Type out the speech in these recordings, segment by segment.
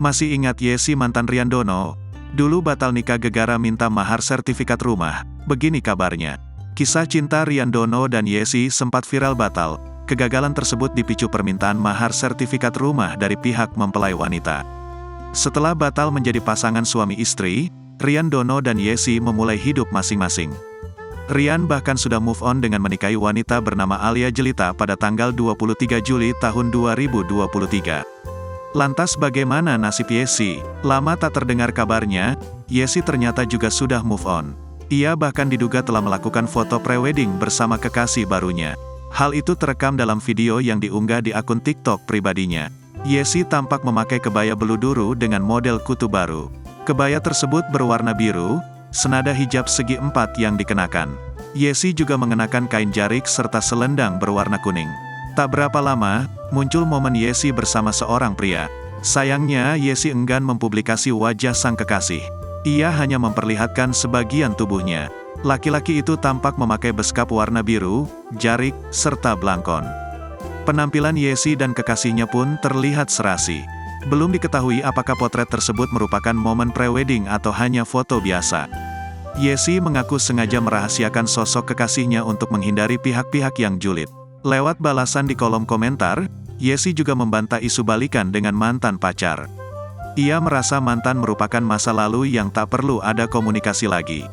Masih ingat Yesi mantan Ryan Dono? Dulu batal nikah gegara minta mahar sertifikat rumah. Begini kabarnya. Kisah cinta Ryan Dono dan Yesi sempat viral batal. Kegagalan tersebut dipicu permintaan mahar sertifikat rumah dari pihak mempelai wanita. Setelah batal menjadi pasangan suami istri, Ryan Dono dan Yesi memulai hidup masing-masing. Ryan bahkan sudah move on dengan menikahi wanita bernama Alia Jelita pada tanggal 23 Juli tahun 2023. Lantas bagaimana nasib Yesi? Lama tak terdengar kabarnya, Yesi ternyata juga sudah move on. Ia bahkan diduga telah melakukan foto prewedding bersama kekasih barunya. Hal itu terekam dalam video yang diunggah di akun TikTok pribadinya. Yesi tampak memakai kebaya beluduru dengan model kutu baru. Kebaya tersebut berwarna biru, senada hijab segi empat yang dikenakan. Yesi juga mengenakan kain jarik serta selendang berwarna kuning. Tak berapa lama, muncul momen Yesi bersama seorang pria. Sayangnya, Yesi enggan mempublikasi wajah sang kekasih. Ia hanya memperlihatkan sebagian tubuhnya. Laki-laki itu tampak memakai beskap warna biru, jarik, serta blangkon. Penampilan Yesi dan kekasihnya pun terlihat serasi. Belum diketahui apakah potret tersebut merupakan momen prewedding atau hanya foto biasa. Yesi mengaku sengaja merahasiakan sosok kekasihnya untuk menghindari pihak-pihak yang julid. Lewat balasan di kolom komentar, Yesi juga membantah isu balikan dengan mantan pacar. Ia merasa mantan merupakan masa lalu yang tak perlu ada komunikasi lagi.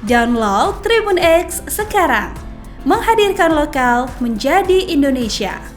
Download Tribun X sekarang, menghadirkan lokal menjadi Indonesia.